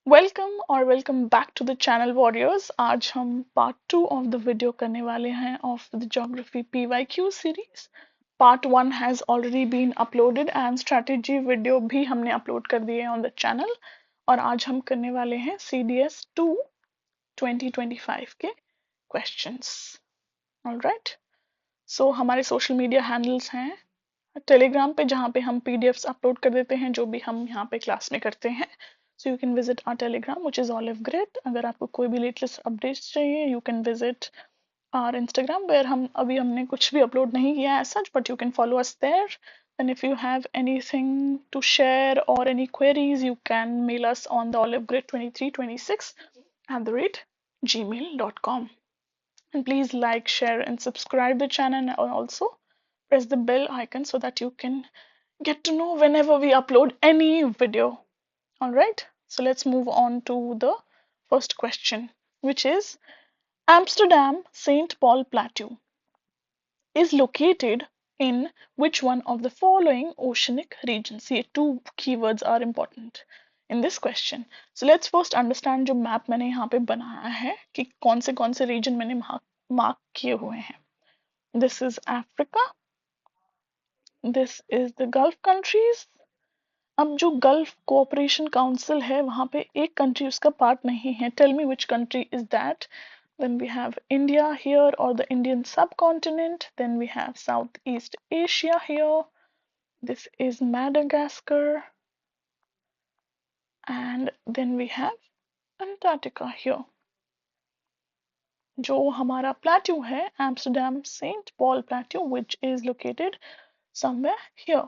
Welcome back to the channel warriors. आज हम part 2 of the video करने वाले हैं of the geography PYQ series. Part 1 has already been uploaded and strategy video भी हमने upload कर दिए ऑन द चैनल। और आज हम करने वाले हैं CDS 2 2025 के क्वेश्चंस। ऑलराइट, सो हमारे सोशल मीडिया हैंडल्स हैं टेलीग्राम पे, जहाँ पे हम PDFs अपलोड कर देते हैं जो भी हम यहाँ पे क्लास में करते हैं। So you can visit our Telegram which is olive grade. अगर आपको कोई भी लेटेस्ट अपडेट्स चाहिए you can visit our Instagram where हमने कुछ भी अपलोड नहीं किया है such, but you can follow us there. And if you have anything to share or any queries, you can mail us on the olivegrid2326@gmail.com. And please like, share, and subscribe the channel, and also press the bell icon so that you can get to know whenever we upload any video. Alright, so let's move on to the first question, which is Amsterdam St. Paul Plateau is located in which one of the following oceanic regions? ये two keywords are important in this question. So let's first understand जो map मैंने यहाँ पे बनाया है कि कौन से region मैंने mark किए हुए हैं. This is Africa. This is the Gulf countries. अब जो गल्फ कोऑपरेशन काउंसिल है वहां पे एक कंट्री उसका पार्ट नहीं है. Tell me which country is that. Then we have India here, or the Indian subcontinent. Then we have Southeast Asia here. This is Madagascar. And then we have Antarctica here. जो हमारा plateau है Amsterdam St. Paul Plateau, which is located somewhere here.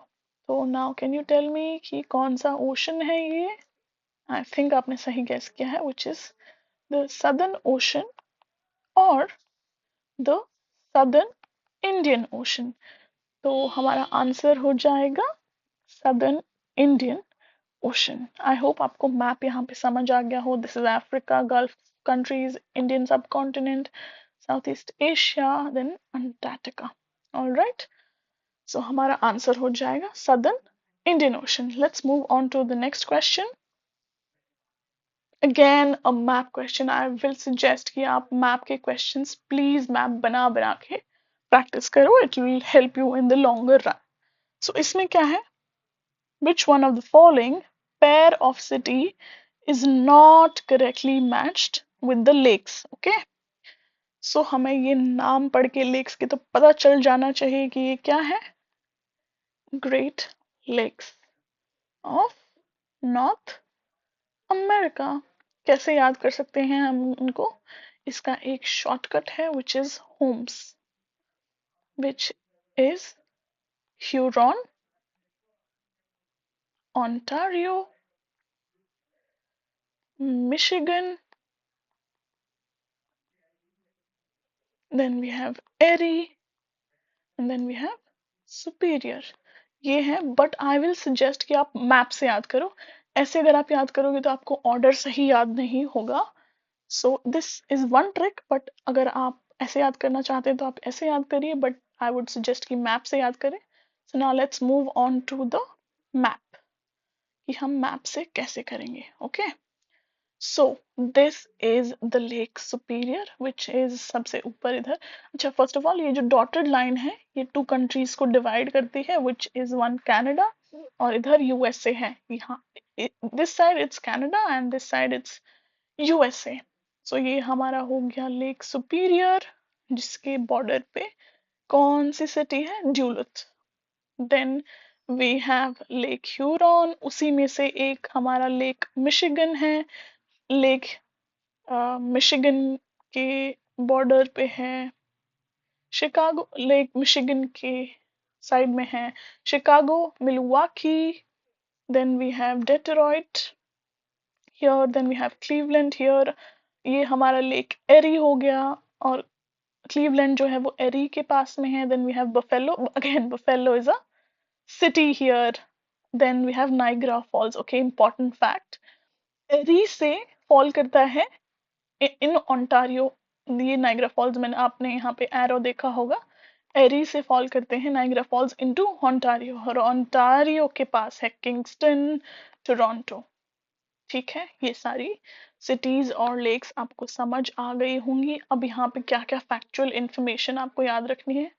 So now can you tell me कि कौन सा ocean है ये? I think आपने सही गैस किया है, which is the Southern Ocean or the Southern Indian Ocean. तो हमारा आंसर हो जाएगा Southern Indian Ocean. I hope आपको मैप यहाँ पे समझ आ गया हो. This is Africa, Gulf countries, Indian subcontinent, Southeast Asia, then Antarctica. All right. So हमारा आंसर हो जाएगा Southern Indian Ocean. Let's move on to the next question. Again a map question. I will suggest कि आप map के questions please map बना बना के practice करो. It will help you in the longer run. So इसमें क्या है? Which one of the following pair of city is not correctly matched with the lakes? Okay. So हमें ये नाम पढ़ के lakes के तो पता चल जाना चाहिए कि ये क्या है? Great Lakes of North America. कैसे याद कर सकते हैं हम उनको? इसका एक शॉर्टकट है which is Holmes, which is Huron, Ontario, Michigan, then we have Erie, and then we have Superior. ये है, बट आई विल सजेस्ट कि आप मैप से याद करो. ऐसे अगर आप याद करोगे तो आपको ऑर्डर सही याद नहीं होगा. सो this is one trick, but अगर आप ऐसे याद करना चाहते हैं तो आप ऐसे याद करिए, बट आई वुड सजेस्ट कि मैप से याद करें. So now let's move on to the map कि हम मैप से कैसे करेंगे. Okay, so this is the Lake Superior which is सबसे ऊपर इधर. अच्छा, फर्स्ट ऑफ ऑल ये जो डॉटेड लाइन है ये टू कंट्रीज को डिवाइड करती है, विच इज वन कनाडा और इधर यूएसए है. यहाँ this side it's Canada and this side it's USA. So ये हमारा हो गया लेक सुपीरियर, जिसके बॉर्डर पे कौन सी सिटी है? Duluth. Then we have Lake Huron, उसी में से एक हमारा लेक मिशिगन है. लेक मिशिगन के बॉर्डर पे है शिकागो. लेक मिशिगन के साइड में है Chicago, Milwaukee. Then we have Detroit here. Then we have Cleveland here. ये हमारा लेक एरी हो गया और क्लीवलैंड जो है वो एरी के पास में है. Then we have Buffalo. Again Buffalo is a city here. Then we have Niagara Falls. Okay, important fact, Erie से फॉल करता है इन ओंटारियो. ये नाइग्रा फॉल्स मैंने आपने यहाँ पे एरो देखा होगा. एरी से फॉल करते हैं नाइग्रा फॉल्स इनटू ओंटारियो, और ओंटारियो के पास है किंगस्टन, टोरंटो. ठीक है, ये सारी सिटीज और लेक्स आपको समझ आ गई होंगी। अब यहाँ पे क्या क्या फैक्चुअल इंफॉर्मेशन आपको याद रखनी है,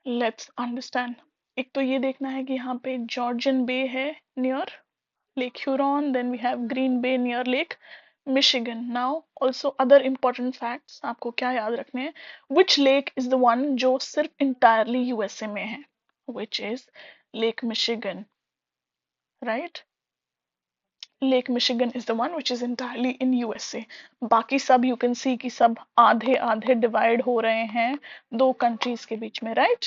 लेट्स अंडरस्टैंड। एक तो ये देखना है कि यहाँ पे जॉर्जियन बे है near Lake Huron, then we have Green Bay near Lake Michigan. Now also other important facts आपको क्या याद रखने हैं, which lake is the one जो सिर्फ इंटायरली यूएसए में है, which is Lake Michigan, right. Lake Michigan is the one which is entirely in USA. बाकी सब यू कैन सी कि सब आधे आधे डिवाइड हो रहे हैं दो कंट्रीज के बीच में, right.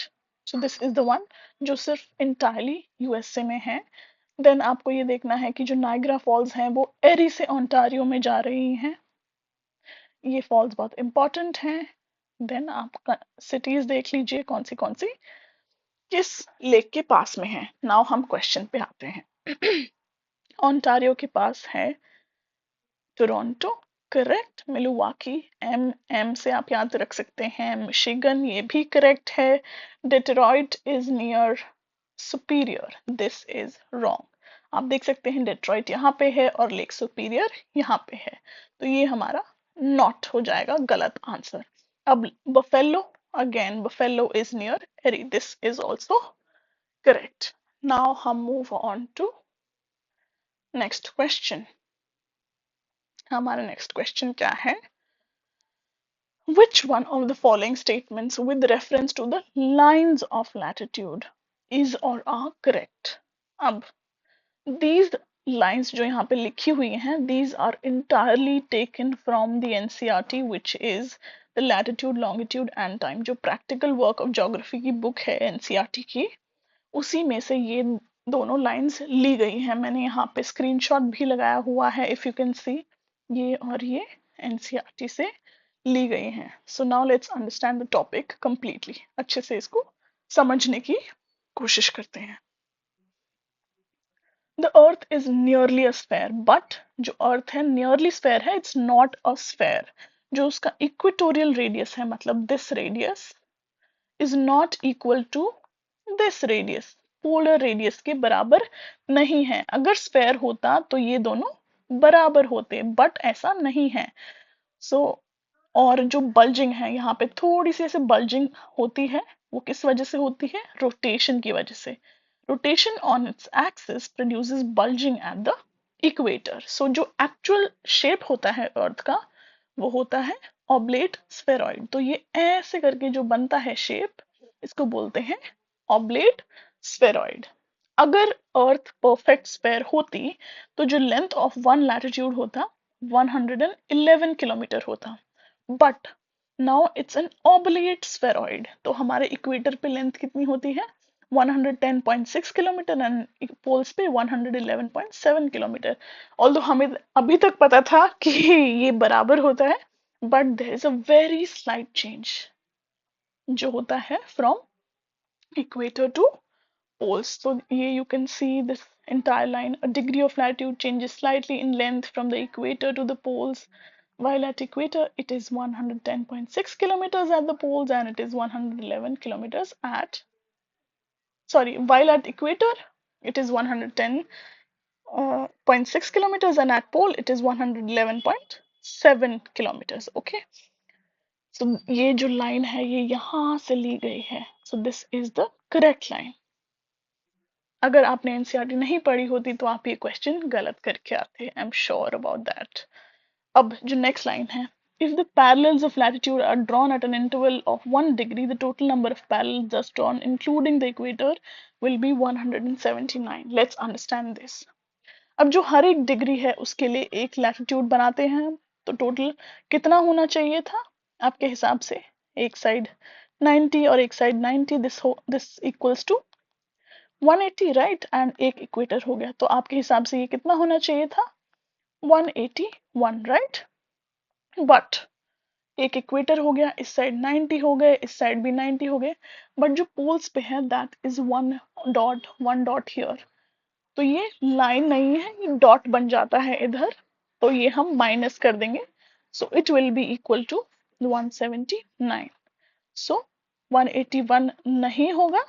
So this is the one जो सिर्फ इंटायरली यूएसए में है। देन आपको ये देखना है कि जो नायग्रा फॉल्स हैं वो एरी से ओंटारियो में जा रही हैं, ये फॉल्स बहुत इंपॉर्टेंट हैं। देन आप सिटीज देख लीजिए कौन सी किस लेक के पास में है। नाउ हम क्वेश्चन पे आते हैं। ओंटारियो के पास है टोरंटो, करेक्ट। मिलुवाकी, एम से आप याद रख सकते हैं। मिशिगन, ये भी करेक्ट है। Detroit is near superior, this is wrong. आप देख सकते हैं डेट्रॉइट यहाँ पे है और लेक सुपीरियर यहाँ पे है, तो ये हमारा नॉट हो जाएगा गलत आंसर। अब Buffalo, again Buffalo is near Erie, this is also correct. Now हम move on to next question. हमारा नेक्स्ट क्वेश्चन क्या है, which one of the following statements with reference to the lines of latitude is or are correct? अब these lines जो यहाँ पे लिखी हुई हैं, these are entirely taken from the NCERT, which is the latitude, longitude and time, जो practical work of geography की book है NCERT की, उसी में से ये दोनों लाइंस ली गई हैं। मैंने यहाँ पे स्क्रीनशॉट भी लगाया हुआ है, इफ यू कैन सी, ये और ये एनसीईआरटी से ली गई हैं। So now let's understand the topic completely, अच्छे से इसको समझने की कोशिश करते हैं। The earth is nearly a sphere, but जो अर्थ है नियरली स्फेयर है, इट्स नॉट अ स्फेयर। जो उसका इक्वेटोरियल रेडियस है, मतलब this radius is not equal to this radius, polar radius के बराबर नहीं है। अगर स्फेयर होता तो ये दोनों बराबर होते, बट ऐसा नहीं है। सो और जो बल्जिंग है यहाँ पे, थोड़ी सी ऐसे बल्जिंग होती है, वो किस वजह से होती है, रोटेशन की वजह से। Rotation on its axis produces bulging at the equator. So जो एक्चुअल शेप होता है अर्थ का, वो होता है ऑब्लेट स्फेरॉइड। तो ये ऐसे करके जो बनता है शेप, इसको बोलते हैं ऑब्लेट स्फेरॉइड। अगर अर्थ परफेक्ट स्फेयर होती तो जो लेंथ ऑफ वन लैटिट्यूड होता 111 किलोमीटर होता, but now it's an oblate spheroid. तो हमारे इक्वेटर पे लेंथ कितनी होती है, 110.6 किलोमीटर, एंड पोल्स पे 111.7 किलोमीटर। ऑल्दो हमें अभी तक पता था कि ये बराबर होता है, but there is a very slight change जो होता है from equator to poles. So here you can see this entire line. A degree of latitude changes slightly in length from the equator to the poles. While at equator, it is 110.6 kilometers at the poles, and it is 111 kilometers at, sorry, while at equator, it is 110.6 kilometers, and at pole, it is 111.7 kilometers. Okay. So ये जो line है, ये यहाँ से ली गई है. So this is the correct line. अगर आपने एनसीईआरटी नहीं पढ़ी होती तो आप ये क्वेश्चन गलत करके आते, I am sure about that. अब जो नेक्स्ट लाइन है, if the parallels of latitude are drawn at an interval of 1 degree, the total number of parallels thus drawn including the equator will be 179. Let's understand this. अब जो हर एक degree है उसके लिए एक लैटिट्यूड बनाते हैं हम, तो टोटल कितना होना चाहिए था आपके हिसाब से, एक साइड 90 और एक side 90, this equals to 180, right, and एक इक्वेटर हो गया, तो आपके हिसाब से ये कितना होना चाहिए था, 181, राइट। बट एक इक्वेटर हो गया, इस साइड 90 हो गए, इस साइड भी 90 हो गए, बट जो पोल्स पे है that is one dot here, तो ये लाइन नहीं है, ये डॉट बन जाता है इधर, तो ये हम माइनस कर देंगे, so it will be equal to 179। So 181 नहीं होगा,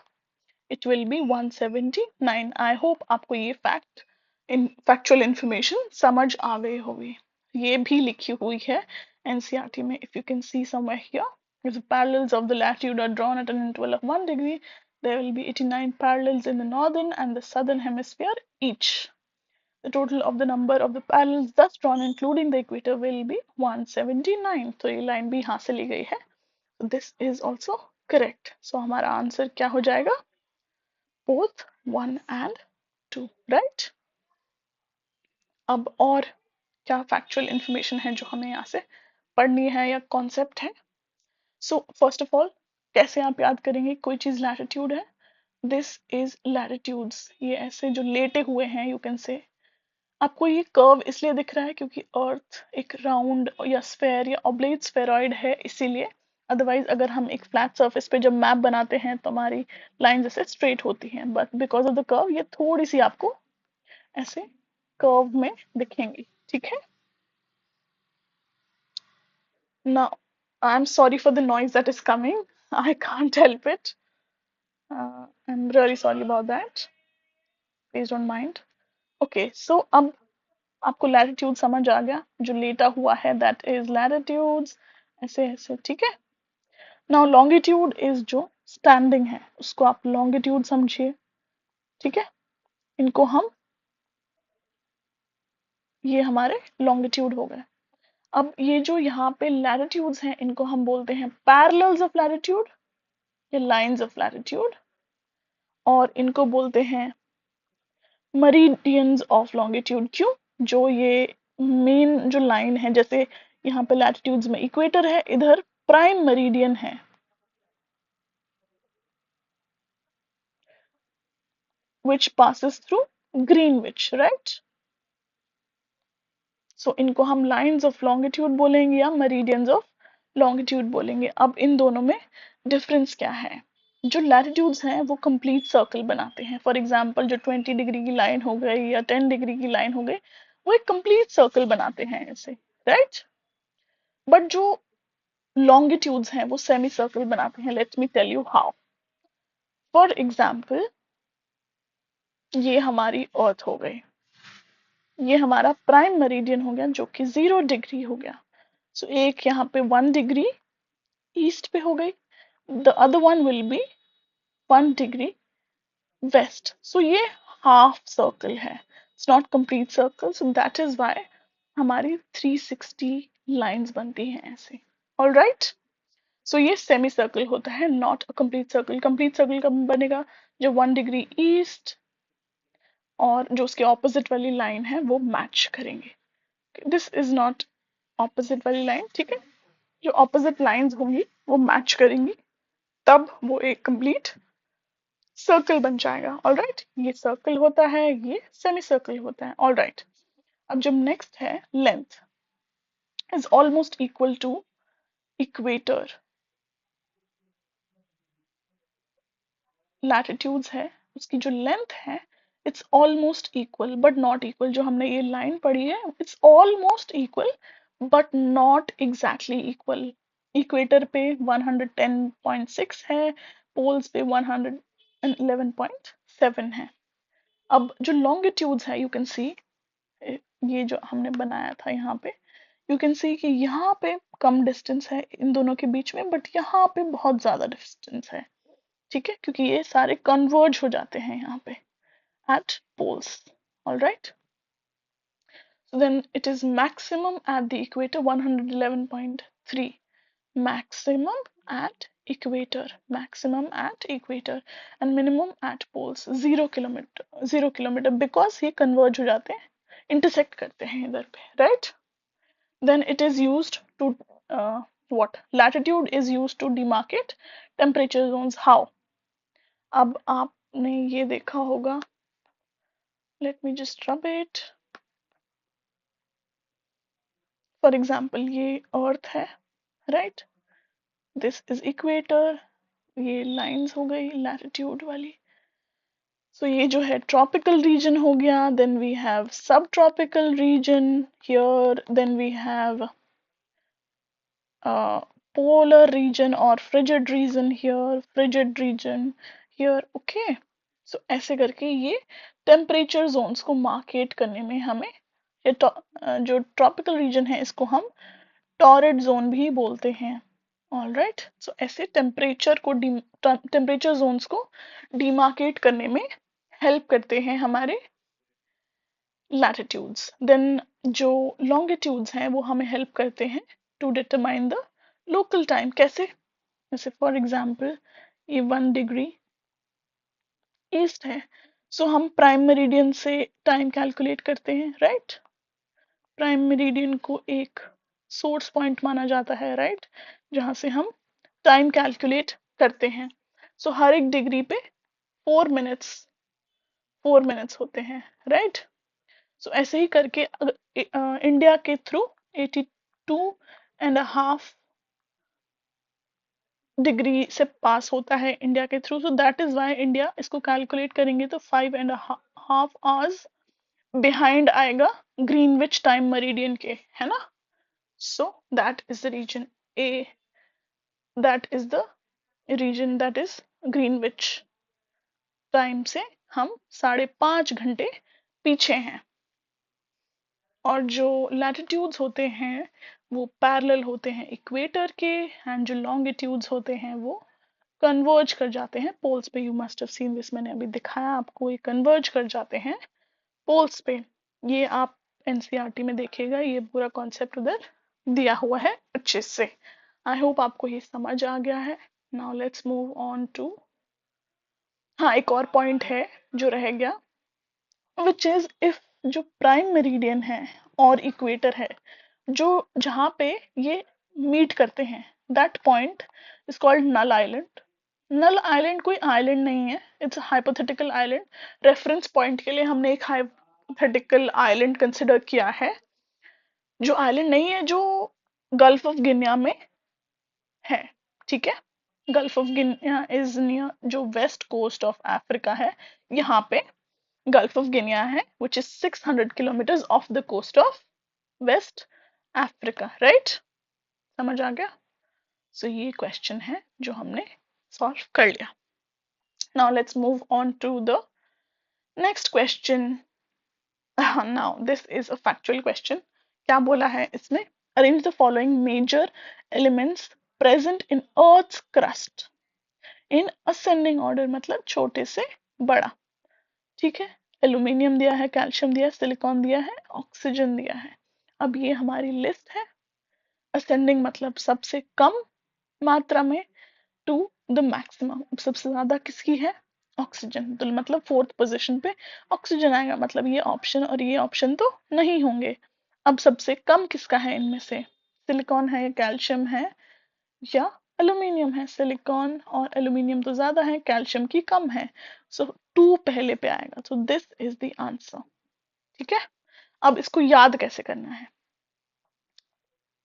it will be 179. I hope आपको ये फैक्ट इन फैक्चुअल इंफॉर्मेशन समझ आ गई होगी। ये भी लिखी हुई है एनसीईआरटी में। If you can see somewhere here, if the parallels of the latitude are drawn at an interval of 1 degree, there will be 89 parallels in the northern and the southern hemisphere each. The total of the number of the parallels thus drawn including the equator will be 179. तो ये line भी यहाँ से ली गई है। This is also correct. So हमारा answer क्या हो जाएगा? Both 1 and 2, right? अब और क्या फैक्चुअल इंफॉर्मेशन है जो हमें यहाँ से पढ़नी है या कॉन्सेप्ट है? सो फर्स्ट ऑफ ऑल, कैसे आप याद करेंगे कोई चीज लैटिट्यूड है? This is latitudes. ये ऐसे जो लेटे हुए हैं, यू कैन से। आपको ये कर्व इसलिए दिख रहा है क्योंकि अर्थ एक राउंड या स्फेयर या ऑब्लेट स्फेरॉइड है, इसीलिए। अदरवाइज अगर हम एक फ्लैट सरफेस पे जब मैप बनाते हैं तो हमारी लाइन जैसे स्ट्रेट होती हैं, but because of the curve ये थोड़ी सी आपको ऐसे कर्व में दिखेंगी, ठीक है? Now, I'm sorry for the noise that is coming. I can't help it. I'm really sorry about that. Please don't mind. Okay, so अब आपको लैटिट्यूड समझ आ गया, जो लेटा हुआ है दैट इज लैटिट्यूड्स, ऐसे ऐसे, ठीक है? नाउ लॉन्गिट्यूड इज जो स्टैंडिंग है, उसको आप लॉन्गिट्यूड समझिए, ठीक है? इनको हम, ये हमारे लॉन्गिट्यूड हो गए। अब ये जो यहाँ पे लैटिट्यूड्स हैं, इनको हम बोलते हैं पैरेलल्स ऑफ लैटिट्यूड या लाइंस ऑफ लैटिट्यूड, और इनको बोलते हैं मरीडियंस ऑफ लॉन्गिट्यूड। क्यों? जो ये मेन जो लाइन है, जैसे यहाँ पे लैटिट्यूड्स में इक्वेटर है, इधर प्राइम मरीडियन है, which passes through Greenwich, right? So इनको हम लाइंस ऑफ लॉन्गिट्यूड बोलेंगे या मरीडियंस ऑफ लॉन्गिट्यूड बोलेंगे। अब इन दोनों में डिफरेंस क्या है? जो लैटिट्यूड्स हैं वो कंप्लीट सर्कल बनाते हैं। फॉर एग्जांपल जो 20 डिग्री की लाइन हो गई या 10 डिग्री की लाइन हो गई, वो एक कंप्लीट सर्कल बनाते हैं ऐसे, राइट? बट जो लॉन्गिट्यूड्स हैं वो सेमी सर्कल बनाते हैं। Let me tell you how. For example, ये हमारी अर्थ हो गई, ये हमारा प्राइम मेरिडियन हो गया जो कि 0 डिग्री हो गया। सो एक यहाँ पे 1 डिग्री ईस्ट पे हो गई, the other one will be 1 degree west. So ये हाफ सर्कल है, it's not complete circle. So that is why हमारी 360 लाइंस बनती हैं ऐसे। ऑल राइट, सो ये सेमी सर्कल होता है, not a complete circle. Complete circle कब बनेगा? जो 1 डिग्री ईस्ट और जो उसके ऑपोजिट वाली लाइन है वो मैच करेंगे। दिस इज नॉट ऑपोजिट वाली लाइन, ठीक है? जो ऑपोजिट लाइंस होंगी वो मैच करेंगी, तब वो एक कंप्लीट सर्कल बन जाएगा। ऑल राइट, ये सर्कल होता है, ये सेमी सर्कल होता है। ऑल राइट, अब जब नेक्स्ट है length is almost equal to equator. Latitudes है, उसकी जो लेंथ है it's almost equal but not equal. जो हमने ये लाइन पढ़ी है, it's almost equal but not exactly equal. Equator पे 110.6 है, पोल्स पे 111.7 है। अब जो लॉन्गिट्यूड्स है, यू कैन सी, ये जो हमने बनाया था यहाँ पे, यू कैन सी कि यहाँ पे कम डिस्टेंस है इन दोनों के बीच में, बट यहाँ पे बहुत ज्यादा डिस्टेंस है, ठीक है? क्योंकि ये सारे कन्वर्ज हो जाते हैं यहाँ पे at poles. All right. So then it is maximum at the equator 111.3. Maximum at equator. Maximum at equator. And minimum at poles 0 kilometre, 0 kilometre, because ये converge हो जाते हैं, intersect करते हैं इधर पे, right? Then it is used to what? Latitude is used to demarcate temperature zones. How? अब आपने ये देखा होगा, let me just rub it. For example ये अर्थ है, राइट? दिस इज इक्वेटर, ये लाइंस हो गई लैटिट्यूड वाली। सो ये जो है ट्रॉपिकल रीजन हो गया, then we have subtropical region here, then we have polar region or frigid region here, frigid region here, okay? So ऐसे करके ये टेम्परेचर जोन्स को मार्केट करने में हमें जो ट्रॉपिकल रीजन है इसको हम टॉरेड जोन भी बोलते हैं। ऑल राइट, सो ऐसे टेम्परेचर जोन्स को डिमार्केट करने में हेल्प करते हैं हमारे लैटिट्यूड्स। देन जो लॉन्गिट्यूड्स हैं वो हमें हेल्प करते हैं to determine the local time. कैसे? जैसे फॉर एग्जाम्पल ये 1 डिग्री ईस्ट है, सो हम प्राइम मेरिडियन से टाइम कैलकुलेट करते हैं, राइट? प्राइम मेरिडियन को एक सोर्स पॉइंट माना जाता है, राइट, जहां से हम टाइम कैलकुलेट करते हैं। सो हर एक डिग्री पे 4 मिनट्स 4 मिनट्स होते हैं, राइट? सो ऐसे ही करके इंडिया के थ्रू 82.5 डिग्री से पास होता है इंडिया के through. So that is why India इसको कैलकुलेट करेंगे तो 5.5 आवर्स बिहाइंड आएगा ग्रीनविच टाइम मरीडियन के, है ना? So that is the region A, that is the region that is Greenwich time से हम 5.5 घंटे पीछे हैं। और जो लैटिट्यूड्स होते हैं वो पैरेलल होते हैं इक्वेटर के, एंड जो लॉन्गिट्यूड्स होते हैं वो कन्वर्ज कर जाते हैं पोल्स पे। You must have seen this, मैंने अभी दिखाया आपको, ये कन्वर्ज कर जाते हैं पोल्स पे। ये आप एनसीईआरटी में देखिएगा, ये पूरा कॉन्सेप्ट उधर दिया हुआ है अच्छे से। आई होप आपको ये समझ आ गया है। Now let's move on to, हाँ एक और पॉइंट है जो रह गया, विच इज इफ जो प्राइम मेरिडियन है और इक्वेटर है, जो जहाँ पे ये मीट करते हैं, that point is called null island. Null island कोई आइलैंड नहीं है, it's hypothetical island. Reference point के लिए हमने एक हाइपोथेटिकल आइलैंड कंसिडर किया है, जो आइलैंड नहीं है, जो गल्फ ऑफ गिनिया में है, ठीक है? Gulf of Guinea is near जो वेस्ट कोस्ट ऑफ अफ्रीका है, यहाँ पे गल्फ ऑफ गिनिया है, which is 600 kilometre of the coast of west Africa, right? समझ आ गया? सो ये क्वेश्चन है जो हमने सॉल्व कर लिया। Now let's move on to the next question. Now this is a factual question. क्या बोला है इसमें? Arrange the following major elements present in earth crust in ascending order, मतलब छोटे से बड़ा, ठीक है? एल्यूमिनियम दिया है, कैल्शियम दिया है, सिलिकॉन दिया है, ऑक्सीजन दिया है। अब ये हमारी लिस्ट है। असेंडिंग मतलब सबसे कम मात्रा में, टू द मैक्सिमम सबसे ज्यादा किसकी है? ऑक्सीजन, तो मतलब फोर्थ पोजीशन पे ऑक्सीजन आएगा, मतलब ये ऑप्शन और ये ऑप्शन तो नहीं होंगे। अब सबसे कम किसका है इनमें से? सिलिकॉन है, कैल्शियम है, या एल्यूमिनियम है? सिलिकॉन और एल्यूमिनियम तो ज्यादा है, कैल्शियम की कम है, सो टू पहले पे आएगा, so this is the answer, ठीक है? अब इसको याद कैसे करना है?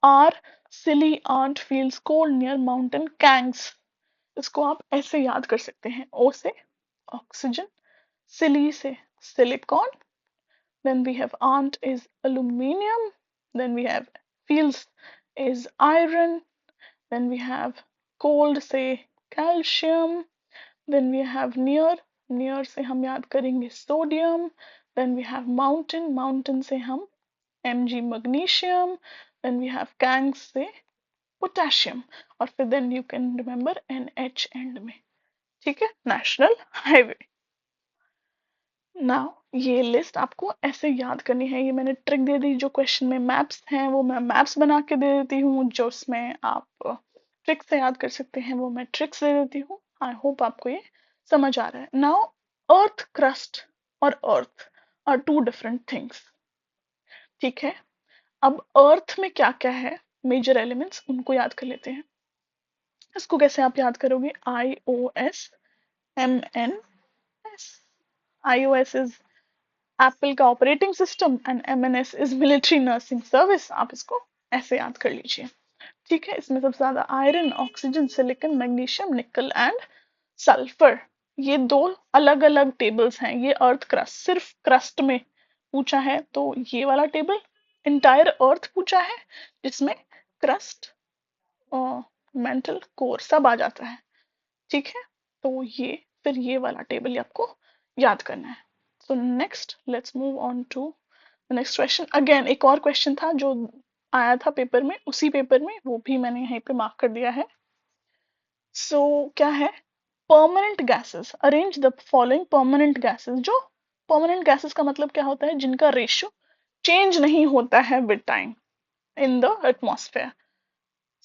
R silly aunt feels cold near mountain kangs, इसको आप ऐसे याद कर सकते हैं। ओ से ऑक्सीजन, सिली से silicon, then we have aunt is aluminium, then we have fields is iron, then we have cold से calcium, then we have near से हम याद करेंगे sodium, then we have mountain से हम Mg magnesium, then we have gangs से potassium, और फिर then you can remember NH end में, ठीक है? National highway. नाउ ये लिस्ट आपको ऐसे याद करनी है। ये मैंने ट्रिक दे दी, जो क्वेश्चन में मैप्स हैं वो मैं मैप्स बना के दे देती हूँ, जो उसमें आप ट्रिक से याद कर सकते हैं वो मैं ट्रिक्स दे देती हूँ। आई होप आपको ये समझ आ रहा है। नाउ अर्थ क्रस्ट और अर्थ आर टू डिफरेंट थिंग्स, ठीक है? अब अर्थ में क्या क्या है मेजर एलिमेंट्स, उनको याद कर लेते हैं। इसको कैसे आप याद करोगे? IOS MNS। iOS is Apple का operating system and MNS is military nursing service. आप इसको ऐसे याद कर लीजिए, ठीक है? इसमें सबसे ज्यादा आयरन, ऑक्सीजन, सिलिकॉन, मैग्नीशियम, निकल एंड सल्फर, ये दो अलग अलग टेबल्स हैं। ये अर्थ क्रस्ट, सिर्फ क्रस्ट में पूछा है तो ये वाला टेबल, इंटायर अर्थ पूछा है जिसमें क्रस्ट और मेंटल कोर सब आ जाता है, ठीक है? तो ये फिर ये वाला टेबल आपको याद करना है। So next let's move on to the next question. Again एक और क्वेश्चन था जो आया था पेपर में, उसी पेपर में, वो भी मैंने यहीं पे मार्क कर दिया है। सो क्या है, permanent gases, arrange the following permanent gases. जो परमानेंट गैसेस का मतलब क्या होता है, जिनका रेशियो चेंज नहीं होता है with time in the atmosphere.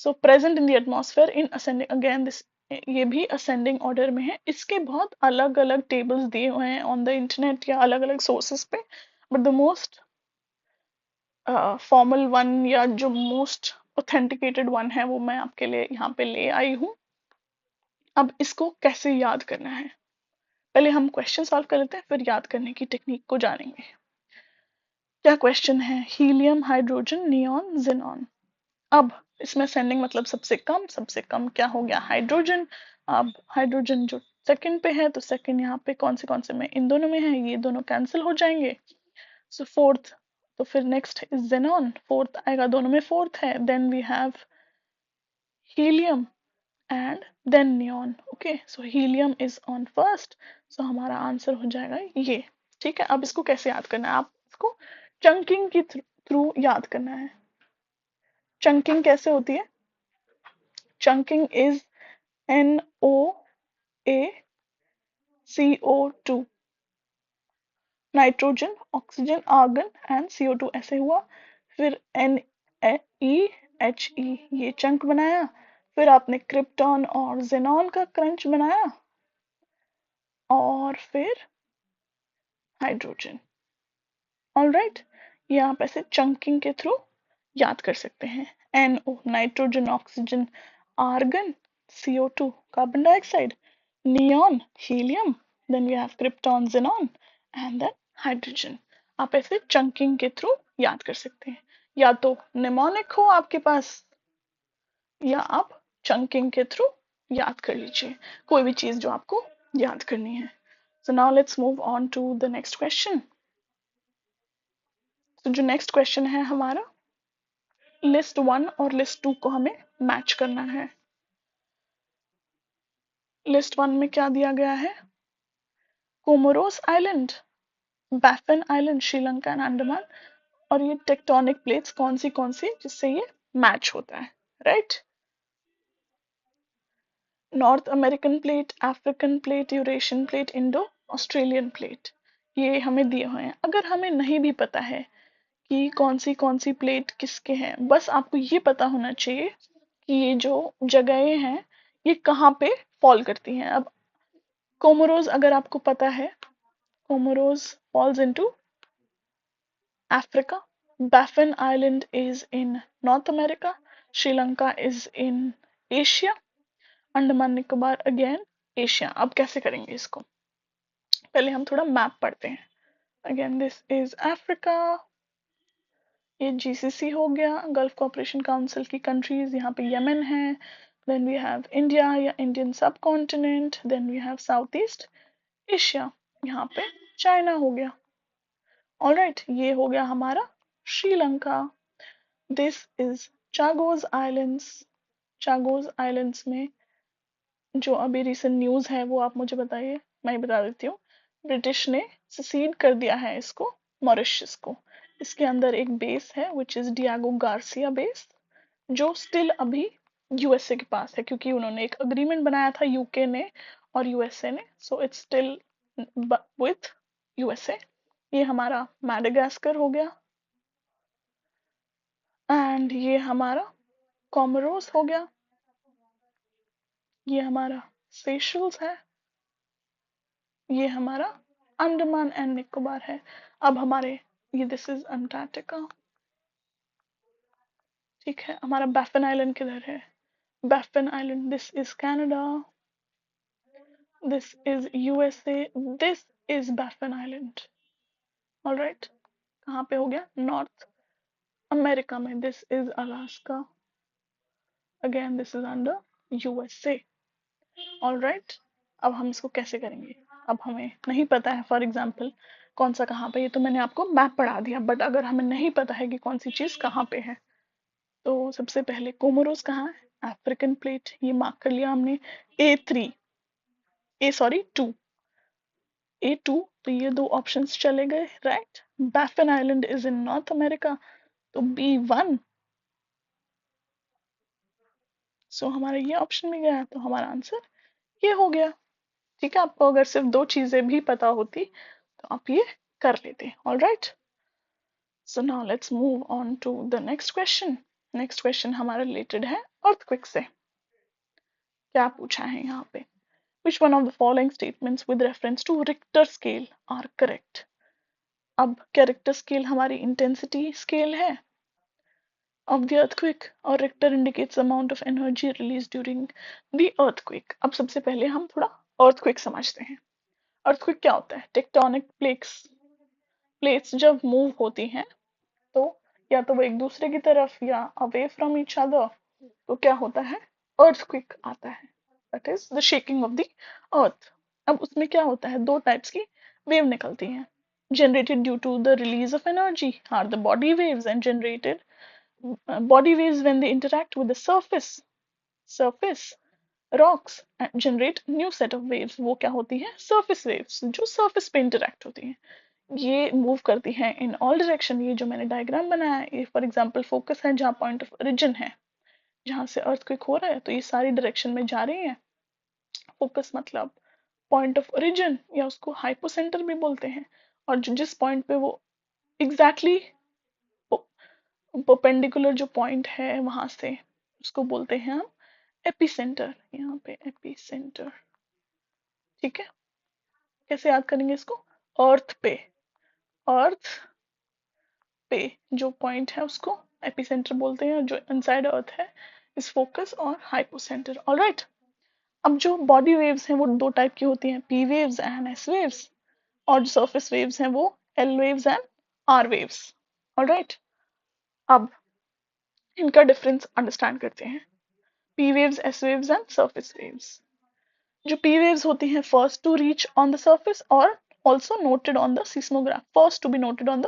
So present in the atmosphere in ascending, again this, ये भी असेंडिंग ऑर्डर में है। इसके बहुत अलग अलग टेबल्स दिए हुए हैं ऑन द इंटरनेट या अलग अलग सोर्सेस पे, but the most formal one या जो मोस्ट ऑथेंटिकेटेड वन है वो मैं आपके लिए यहाँ पे ले आई हूँ। अब इसको कैसे याद करना है, पहले हम क्वेश्चन सॉल्व कर लेते हैं, फिर याद करने की टेक्निक को जानेंगे। क्या क्वेश्चन है, हीलियम, हाइड्रोजन, नियॉन, जेनॉन। अब इसमें असेंडिंग मतलब सबसे कम क्या हो गया, हाइड्रोजन। अब हाइड्रोजन जो सेकंड पे है, तो सेकंड यहाँ पे कौन से में, इन दोनों में है, ये दोनों कैंसिल हो जाएंगे। सो फोर्थ, तो फिर नेक्स्ट इज जेनॉन, फोर्थ आएगा, दोनों में फोर्थ है। Then we have helium and then neon. Okay, so helium is on first, so हमारा आंसर हो जाएगा ये। ठीक है, अब इसको कैसे याद करना है, आप इसको चंकिंग की थ्रू याद करना है। चंकिंग कैसे होती है, chunking is NOACO2, nitrogen, oxygen, argon and CO2, ऐसे हुआ। फिर NeHe, ये चंक बनाया। फिर आपने क्रिप्टॉन और जेनॉन का क्रंच बनाया, और फिर हाइड्रोजन। ऑलराइट, ये आप ऐसे चंकिंग के थ्रू याद कर सकते हैं। NO, nitrogen, oxygen, argon, CO2, carbon dioxide, neon, helium, then we have krypton, xenon and then hydrogen. आप ऐसे चंकिंग के थ्रू याद कर सकते हैं, या तो निमोनिक हो आपके पास, या आप चंकिंग के थ्रू याद कर लीजिए, कोई भी चीज जो आपको याद करनी है। So now let's move on to the next question. तो जो नेक्स्ट क्वेश्चन है हमारा, लिस्ट 1 और लिस्ट 2 को हमें मैच करना है। लिस्ट 1 में क्या दिया गया है, Comoros island, बैफन island, Sri Lanka and Andaman, और ये टेक्टोनिक प्लेट्स कौन सी जिससे ये मैच होता है, right. North American plate, African plate, Eurasian plate, Indo Australian plate, ये हमें दिए हुए हैं। अगर हमें नहीं भी पता है कि कौन सी प्लेट किसके हैं, बस आपको ये पता होना चाहिए कि ये जो जगहें हैं ये कहाँ पे फॉल करती हैं। अब कोमोरोस अगर आपको पता है, Comoros falls into Africa, Baffin Island is in North America, Sri Lanka is in Asia, Andaman Nicobar again Asia. अब कैसे करेंगे इसको, पहले हम थोड़ा मैप पढ़ते हैं। अगेन दिस इज अफ्रीका, ये GCC हो गया, गल्फ कोऑपरेशन काउंसिल की कंट्रीज, यहाँ पे यमन है। देन वी हैव इंडिया या Indian subcontinent, then we have south east Asia, यहाँ पे चाइना हो गया। ऑलराइट, ये हो गया हमारा Sri Lanka. This is Chagos islands, Chagos islands में जो अभी रिसेंट न्यूज है वो आप मुझे बताइए, मैं बता देती हूँ। ब्रिटिश ने ससीड कर दिया है इसको, मॉरिशस को। इसके अंदर एक बेस है which is Diego Garcia base, जो स्टिल अभी USA के पास है, क्योंकि उन्होंने एक अग्रीमेंट बनाया था UK ने और USA ने, so it's still with USA। ये हमारा मैडागास्कर हो गया, एंड ये हमारा कॉमोरोस हो गया, ये हमारा सेशल्स है, ये हमारा अंडमान एंड निकोबार है। अब हमारे ये दिस इज अंटार्कटिका, ठीक है। हमारा बैफन आइलैंड किधर है, Baffin island, this is Canada, this is USA, this is Baffin island. Alright, कहाँ पे हो गया, नॉर्थ अमेरिका में, this is Alaska, again this is under USA। Alright, अब हम इसको कैसे करेंगे, अब हमें नहीं पता है फॉर एग्जाम्पल कौन सा कहाँ पे, ये तो मैंने आपको मैप पढ़ा दिया, बट अगर हमें नहीं पता है कि कौन सी चीज कहाँ पे है, तो सबसे पहले कोमोरोस कहाँ है, अफ्रीकन प्लेट, ये मार्क कर लिया हमने। A3, A सॉरी 2, A2 तो ये दो ऑप्शंस चले गए, right. Baffin island is in North America, तो B1। सो हमारा ये ऑप्शन भी गया, तो हमारा आंसर ये हो गया। ठीक है, आपको अगर सिर्फ दो चीजें भी पता होती तो आप ये कर लेते। All right, so now let's move on to the next question. Next question हमारा रिलेटेड है अर्थक्वेक से। क्या पूछा है यहाँ पे? Which one of the following statements with reference to Richter scale are correct? अब क्या रिक्टर स्केल हमारी इंटेंसिटी स्केल है of the earthquake, और Richter indicates the amount of energy released during the earthquake? अब सबसे पहले हम थोड़ा earthquake समझते हैं। earthquake क्या होता है? टेक्टोनिक प्लेट्स जब मूव होती हैं तो या तो वो एक दूसरे की तरफ या अवे फ्रॉम ईच अदर, तो क्या होता है? earthquake आता है, that is the shaking of the अर्थ। अब उसमें क्या होता है? दो टाइप्स की वेव निकलती हैं। generated due to the release of energy are the body waves, and generated body waves when they interact with the surface rocks and generate new set of waves, वो क्या होती है? surface waves, जो surface पे interact होती हैं। ये move करती हैं इन ऑल डायरेक्शन। ये जो मैंने डायग्राम बनाया है, ये फॉर एग्जांपल फोकस है जहाँ पॉइंट ऑफ ओरिजिन है, जहाँ से अर्थक्वेक हो रहा है, तो ये सारी डायरेक्शन में जा रही हैं। फोकस मतलब पॉइंट ऑफ ओरिजिन, या उसको हाइपोसेंटर भी बोलते हैं। और जो जिस पॉइंट पे वो एग्जैक्टली परपेंडिकुलर जो पॉइंट है वहां से, उसको बोलते हैं हम एपिसेंटर। यहाँ पे एपिसेंटर, ठीक है। कैसे याद करेंगे इसको? अर्थ पे जो पॉइंट है उसको एपिसेंटर बोलते हैं, जो इनसाइड अर्थ है इस फोकस और हाइपोसेंटर। ऑलराइट, अब जो बॉडी वेव्स हैं वो दो टाइप की होती हैं, P waves and S waves, और जो सरफेस वेव्स हैं वो L waves and R waves. Alright, अब इनका डिफरेंस अंडरस्टैंड करते हैं। P waves, S waves and surface waves. जो पी वेव्स होती हैं first to reach on the surface और also noted on the seismograph, first to be noted on the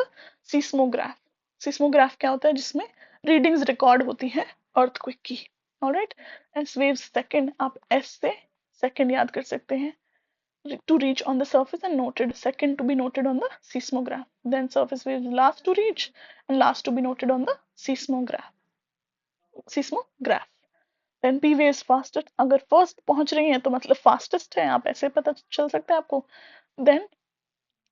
seismograph. Seismograph क्या होता है? जिसमें रीडिंग्स रिकॉर्ड होती हैं अर्थक्वेक की। ऑलराइट, एस वेव्स सेकंड, आप एस से सेकंड याद कर सकते हैं, to reach on the surface and noted, second to be noted on the seismograph, then surface waves last to reach and last to be noted on the seismograph, then p waves fastest, अगर first पहुंच रही हैं तो मतलब fastest है, आप ऐसे पता चल सकता है आपको। then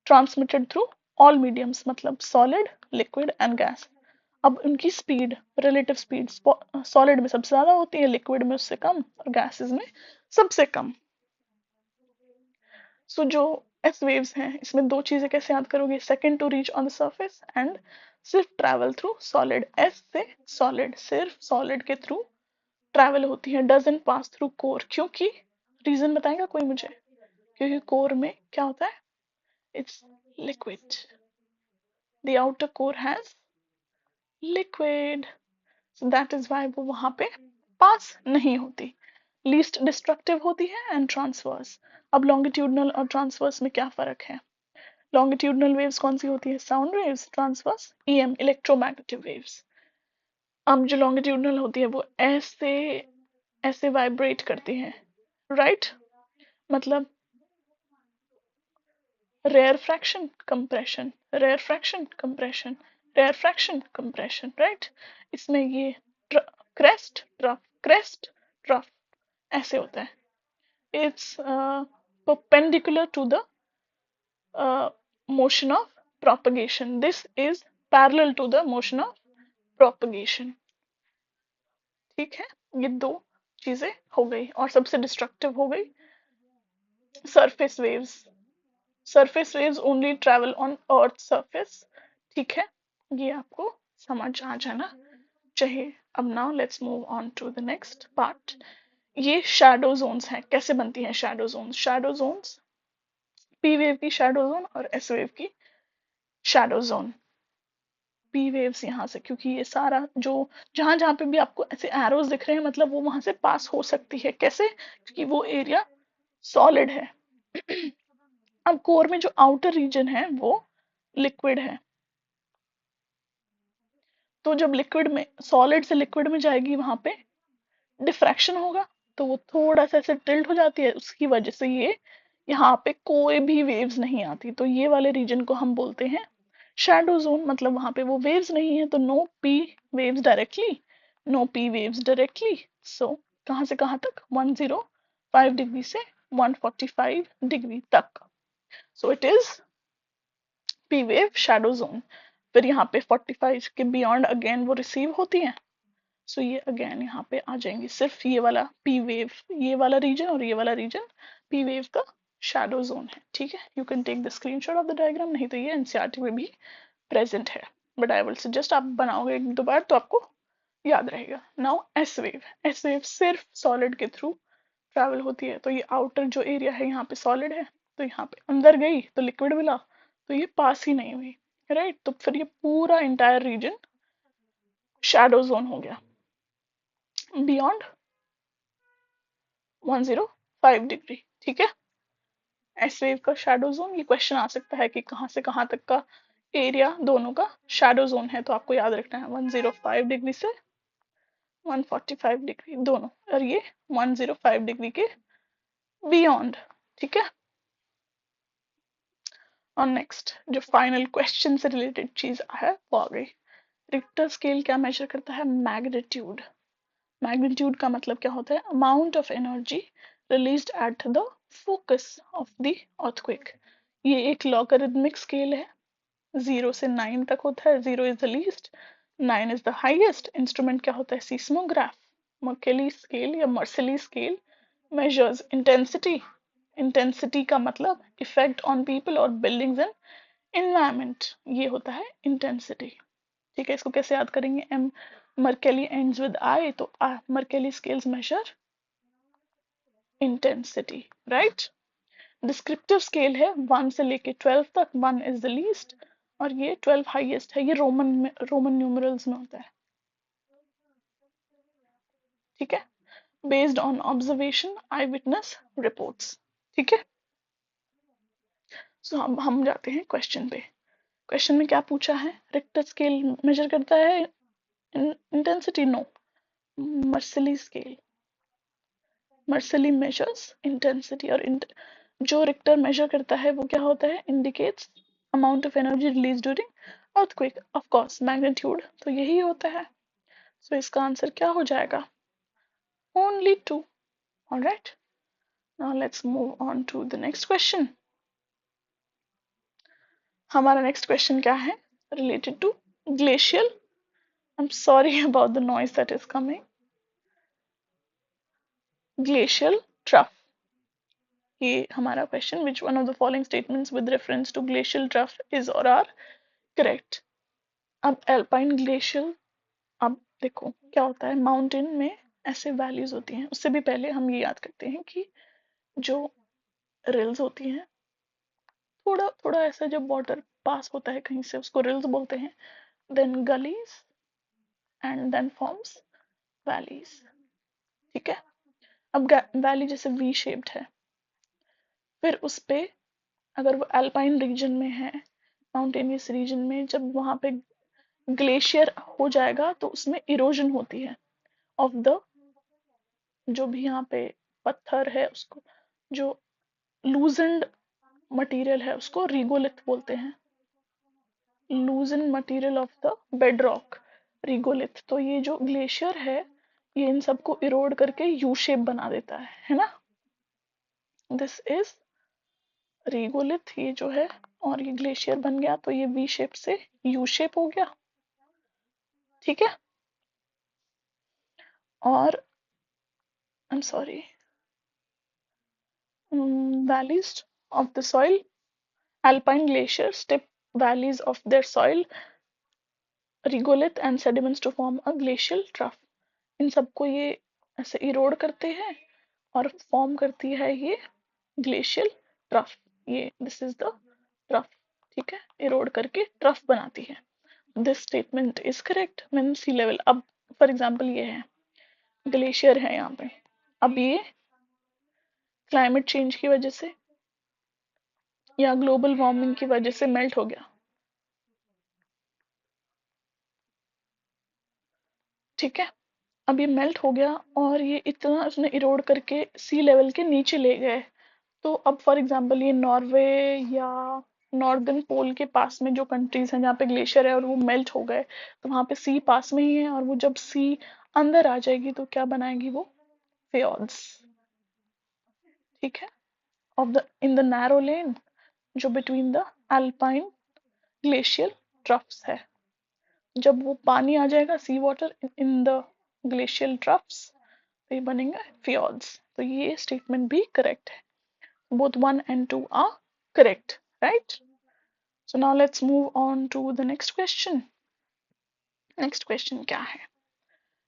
transmitted through all mediums, मतलब solid, liquid and gas। अब उनकी स्पीड, रिलेटिव स्पीड सॉलिड में सबसे ज्यादा होती है, लिक्विड में उससे कम, और गैसेस में सबसे कम। सो जो एस वेव्स हैं इसमें दो चीजें कैसे याद करोगे? Second to reach on the surface and सिर्फ ट्रैवल थ्रू सॉलिड। एस से सॉलिड, सिर्फ सॉलिड के थ्रू ट्रैवल होती है, डजंट पास थ्रू कोर। क्योंकि रीजन बताएगा कोई मुझे? क्योंकि कोर में क्या होता है? It's liquid, the outer core has liquid, so that is why वो वहां पे पास नहीं होती। लीस्ट डिस्ट्रक्टिव होती है एंड ट्रांसवर्स। अब लॉन्गिट्यूडनल और ट्रांसवर्स में क्या फर्क है? लॉन्गिट्यूडनल वेव्स कौन सी होती है? Sound waves. Transverse EM, electromagnetic waves. अब जो लॉन्गिट्यूडनल होती है वो ऐसे ऐसे वाइब्रेट करती है, राइट? मतलब rarefaction compression, rarefaction compression, rarefaction compression, right? इसमें ये क्रेस्ट ट्रफ, क्रेस्ट ट्रफ ऐसे होता है। It's perpendicular to the motion of propagation. This is parallel to the motion of propagation. ठीक है, ये दो चीजें हो गई, और सबसे डिस्ट्रक्टिव हो गई surface waves. Surface waves only travel on earth surface. ठीक है, ये आपको समझ आ जाना चाहिए। अब now let's move on to the next part. ये शैडो जोन्स हैं। कैसे बनती हैं shadow zones? Shadow zones, P wave की शैडो जोन और एस वेव की शैडो जोन। पी वेव्स यहाँ से, क्योंकि ये सारा जो जहां जहां पे भी आपको ऐसे एरोज दिख रहे हैं, मतलब वो वहां से पास हो सकती है। कैसे? क्योंकि वो एरिया सॉलिड है। अब कोर में जो आउटर रीजन है वो लिक्विड है, तो जब लिक्विड में, सॉलिड से लिक्विड में जाएगी वहां पे डिफ्रैक्शन होगा, तो वो थोड़ा सा ऐसे टिल्ट हो जाती है, उसकी वजह से ये यहाँ पे कोई भी वेव्स नहीं आती, तो ये वाले रीजन को हम बोलते हैं शैडो जोन। मतलब वहां पे वो वेव्स नहीं है, तो no P waves directly, no P waves directly. So कहाँ से कहाँ तक, 105 डिग्री से 145 डिग्री तक। So it is P wave shadow zone. फिर यहाँ पे 45 के बियॉन्ड अगेन वो रिसीव होती हैं। सो ये अगेन यहाँ पे आ जाएंगी, सिर्फ ये वाला पी वेव, ये वाला रीजन और ये वाला रीजन पी वेव का शैडो जोन है। ठीक है, you can take the screenshot of the diagram, नहीं तो ये एनसीईआरटी में भी प्रेजेंट है, बट आई विल सजेस्ट आप बनाओगे एक दो बार तो आपको याद रहेगा। Now S wave, S wave सिर्फ सॉलिड के थ्रू ट्रैवल होती है। तो ये आउटर जो एरिया है यहाँ पे सॉलिड है, तो यहाँ पे अंदर गई तो लिक्विड मिला, तो ये पास ही नहीं हुई, राइट। तो फिर ये पूरा इंटायर रीजन शैडो जोन हो गया बियॉन्ड 105 डिग्री। ठीक है, एस वेव का शैडो जोन, ये क्वेश्चन आ सकता है कि कहाँ से कहाँ तक का एरिया दोनों का शैडो जोन है, तो आपको याद रखना है 105 डिग्री से 145 डिग्री दोनों, और ये 105 डिग्री के बियॉन्ड। ठीक है, और नेक्स्ट जो फाइनल क्वेश्चन से रिलेटेड चीज है वो आ गई। रिक्टर स्केल क्या मेजर करता है, मैग्नीट्यूड। मैग्नीट्यूड का मतलब क्या होता है, amount of energy released at the focus of the earthquake. ये एक लॉगरिथमिक स्केल है, 0 से 9 तक होता है, 0 is the least, 9 is the highest. Instrument क्या होता है, सीस्मोग्राफ। मर्केली स्केल या मर्सली स्केल measures intensity, intensity का मतलब इफेक्ट ऑन पीपल और बिल्डिंग्स एंड एनवायरमेंट, ये होता है इंटेंसिटी। ठीक है, इसको कैसे याद करेंगे, M Mercalli ends with I, तो Mercalli scales measure intensity, right. Descriptive scale है 1 से लेके 12 तक, 1 इज द लीस्ट और ये 12 हाईएस्ट है, ये रोमन न्यूमरल्स में होता है। ठीक है, based on observation, I witness reports. ठीक है, सो हम जाते हैं क्वेश्चन पे। क्वेश्चन में क्या पूछा है, रिक्टर स्केल मेजर करता है intensity, no. Mercalli scale, Mercalli measures intensity, और जो रिक्टर मेजर करता है वो क्या होता है, indicates amount of energy release during earthquake. Of course magnitude तो यही होता है, सो इसका आंसर क्या हो जाएगा, only 2। All right, now let's move on to the next question. हमारा नेक्स्ट क्वेश्चन क्या है, related to glacial, I'm sorry about the noise that is coming. Glacial trough. ये हमारा question, which one of the following statements with reference to glacial trough is or are correct। अब alpine glacial, अब देखो क्या होता है, mountain में ऐसे वैल्यूज होती हैं। उससे भी पहले हम ये याद करते हैं कि जो रिल्स होती हैं, थोड़ा थोड़ा ऐसा जब वाटर पास होता है कहीं से, उसको रिल्स बोलते हैं। Then gullies and then forms valleys. ठीक है, अब वैली जैसे वी शेप्ड है, फिर उस पे अगर वो अल्पाइन रीजन में है, माउंटेनियस रीजन में, जब वहां पे ग्लेशियर हो जाएगा तो उसमें इरोजन होती है ऑफ द, जो भी यहाँ पे पत्थर है उसको, जो लूजेंड मटेरियल है उसको रिगोलिथ बोलते हैं, loosened material of the bed rock, regolith. तो ये जो ग्लेशियर है ये इन सबको इरोड करके यू शेप बना देता है ना, दिस इज रिगोलिथ ये जो है, और ये ग्लेशियर बन गया तो ये वी शेप से यू शेप हो गया। ठीक है, और I am sorry, valleys of the soil, alpine glaciers tip valleys of their soil, regolith and sediments to form a glacial trough। इन सबको ये ऐसे इरोड करते हैं और फॉर्म करती है ये ग्लेशियल ट्रफ, ये दिस इज द ट्रफ। ठीक है, इरोड करके ट्रफ बनाती है। This statement is correct mean sea level. अब फॉर एग्जाम्पल ये है, ग्लेशियर है यहाँ पे, अब ये क्लाइमेट चेंज की वजह से या ग्लोबल वार्मिंग की वजह से मेल्ट हो गया। ठीक है, अब ये मेल्ट हो गया और ये इतना उसने इरोड करके सी लेवल के नीचे ले गए, तो अब फॉर एग्जांपल ये नॉर्वे या नॉर्दर्न पोल के पास में जो कंट्रीज हैं जहाँ पे ग्लेशियर है और वो मेल्ट हो गए, तो वहाँ पे सी पास में ही है, और वो जब सी अंदर आ जाएगी तो क्या बनाएगी वो? fjords। ठीक है। Of the in the narrow lane जो between the alpine glacial troughs है, जब वो पानी आ जाएगा sea water in the glacial troughs, तो ये बनेंगे fjords। तो ये स्टेटमेंट भी करेक्ट है। Both 1 and 2 are correct, right? So now let's move on to the next question. Next question क्या है?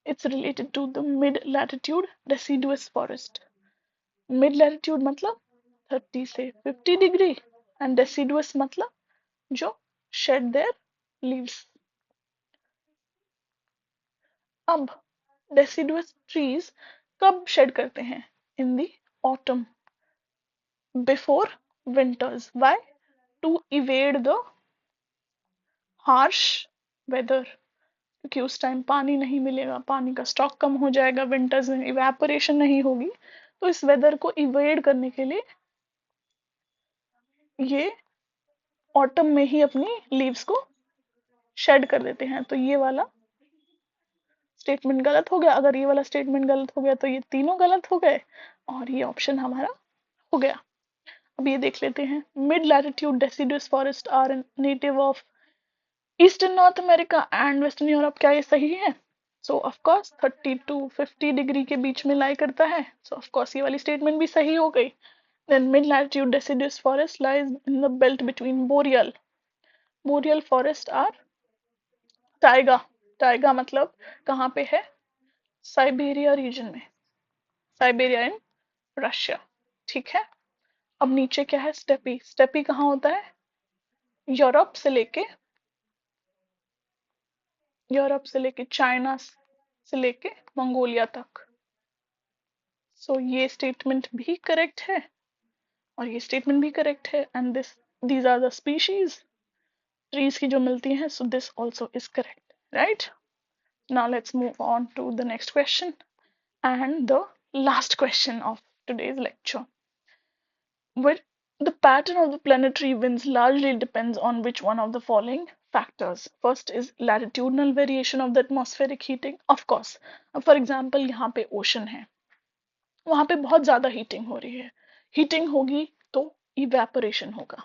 It's related to the mid-latitude deciduous forest. Mid-latitude मतलब 30 से 50 डिग्री, and deciduous मतलब जो shed their leaves। अब deciduous trees कब shed करते हैं? In the autumn, before winters। Why? To evade the harsh weather, क्योंकि उस टाइम पानी नहीं मिलेगा, पानी का स्टॉक कम हो जाएगा, विंटर्स में इवेपोरेशन नहीं होगी, तो इस वेदर को इवेड करने के लिए ये ऑटम में ही अपनी लीव्स को शेड कर देते हैं। तो ये वाला स्टेटमेंट गलत हो गया। अगर ये वाला स्टेटमेंट गलत हो गया तो ये तीनों गलत हो गए और ये ऑप्शन हमारा हो गया। अब ये देख लेते हैं। Mid latitude deciduous forest are native of eastern north America and western Europe. क्या ये सही है? So of course 30 to 50 degree के बीच में लाई करता है, सो ऑफ कोर्स ये वाली स्टेटमेंट भी सही हो गई। Then mid latitude deciduous forest lies in the belt between boreal forest or taiga. Taiga मतलब कहाँ पे है? साइबेरिया रीजन में, साइबेरिया इन रशिया। ठीक है। अब नीचे क्या है? स्टेपी। स्टेपी कहाँ होता है? यूरोप से लेके, यूरोप से लेके चाइना से लेके मंगोलिया तक। सो ये स्टेटमेंट भी करेक्ट है और ये स्टेटमेंट भी करेक्ट है, and these are the species trees की जो मिलती हैं। So this also is correct, right? Now let's move on to the next question and the last question of today's lecture. With the pattern of the planetary winds largely depends on which one of the following factors. First is latitudinal variation of the atmospheric heating. Of course, for example यहाँ पे ocean है, वहां पे बहुत ज्यादा heating हो रही है, हीटिंग होगी तो इवेपोरेशन होगा,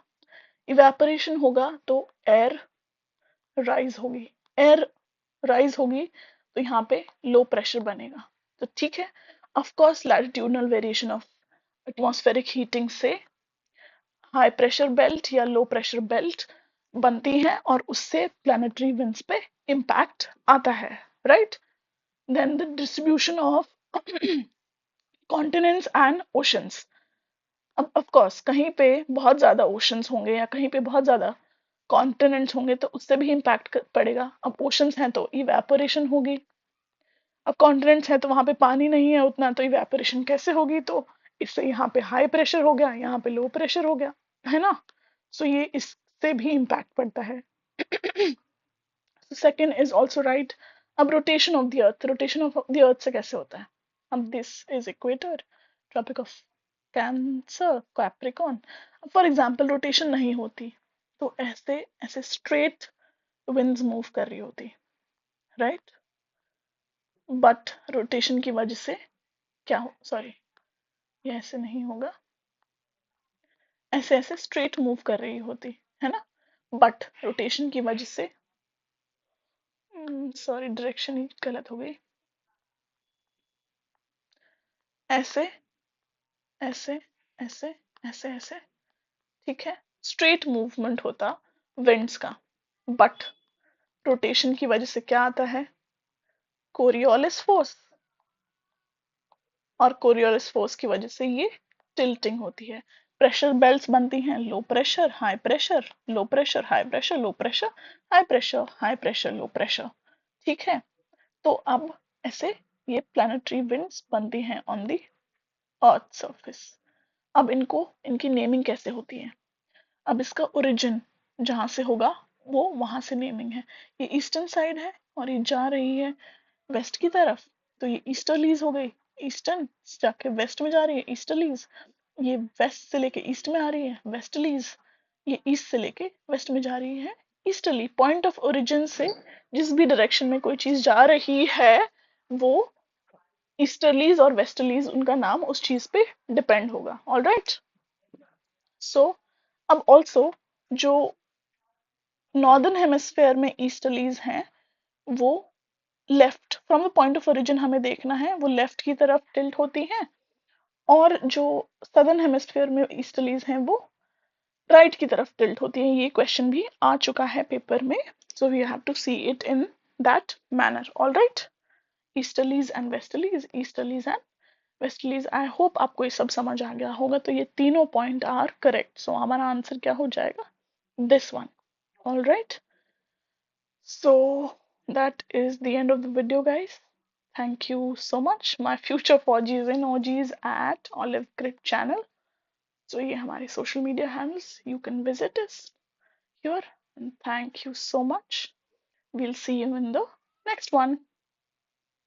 इवेपोरेशन होगा तो एयर राइज होगी, एयर राइज होगी तो यहाँ पे लो प्रेशर बनेगा। तो ठीक है, of course latitudinal variation of atmospheric heating से हाई प्रेशर बेल्ट या लो प्रेशर बेल्ट बनती है और उससे प्लानिटरी विंड्स पे इम्पैक्ट आता है, राइट? Then the distribution of continents and oceans. अब ऑफ कोर्स कहीं पे बहुत ज्यादा ओशंस होंगे या कहीं पे बहुत ज्यादा कॉन्टिनेंट्स होंगे तो उससे भी इम्पैक्ट पड़ेगा। अब ओशंस हैं तो इवेपोरेशन होगी, अब कॉन्टिनेंट्स हैं तो वहां पे पानी नहीं है उतना, तो इवेपोरेशन कैसे होगी? तो इससे यहाँ पे हाई प्रेशर हो गया, यहाँ पे लो प्रेशर हो गया, है ना? सो ये इससे भी इम्पैक्ट पड़ता है। Second is also right. अब rotation of the earth, rotation of the earth से कैसे होता है? अब this is equator, tropic of Cancer, Capricorn. For example rotation नहीं होती तो ऐसे ऐसे स्ट्रेट विंड्स मूव कर रही होती, राइट? बट रोटेशन की वजह से क्या हो, सॉरी ये ऐसे नहीं होगा, ऐसे ऐसे स्ट्रेट मूव कर रही होती है ना, बट रोटेशन की वजह से, सॉरी डायरेक्शन ही गलत हो गई, ऐसे ऐसे ऐसे ऐसे ऐसे, ठीक है, स्ट्रेट मूवमेंट होता विंड्स का, बट रोटेशन की वजह से क्या आता है? कोरियोलिस फोर्स, और कोरियोलिस फोर्स की वजह से ये टिल्टिंग होती है। प्रेशर बेल्ट्स बनती हैं, low pressure high pressure, low pressure high pressure, low pressure high pressure, high pressure low pressure. ठीक है, तो अब ऐसे ये प्लानिटरी विंड्स बनती हैं ऑन दी अर्थ सरफेस। अब इनको, इनकी नेमिंग कैसे होती है? अब इसका ओरिजिन जहां से होगा वो वहां से नेमिंग है। ये ईस्टर्न साइड है और ये जा रही है वेस्ट की तरफ, तो ये ईस्टर्लीज हो गई, ईस्टर्न जाके वेस्ट में जा रही है ईस्टर्लीज। ये वेस्ट से लेके ईस्ट में आ रही है, वेस्टलीज। ये ईस्ट से लेके वेस्ट में जा रही है, ईस्टर्ली। पॉइंट ऑफ ओरिजिन से जिस भी डायरेक्शन में कोई चीज जा रही है वो ईस्टर्लीज और वेस्टर्लीज, उनका नाम उस चीज पे डिपेंड होगा। All right. सो अब ऑल्सो जो नॉर्दर्न हेमिस्फेयर में ईस्टर्लीज हैं वो left, from the point of origin हमें देखना है, वो लेफ्ट की तरफ टिल्ट होती हैं। और जो सदर्न हेमिस्फेयर में ईस्टर्लीज हैं वो राइट की तरफ टिल्ट होती है। ये क्वेश्चन भी आ चुका है पेपर में, so we have to see it in that manner. All right, easterlies and westerlies, easterlies and westerlies. I hope आपको ये सब समझ आ गया होगा। तो ये तीनों पॉइंट आर करेक्ट, सो हमारा आंसर क्या हो जाएगा, this one. All right, so that is the end of the video, guys. Thank you so much, my future 4Gs and OGs at Olive Grid channel. So ये हमारे social media handles, you can visit us here, and thank you so much. We'll see you in the next one.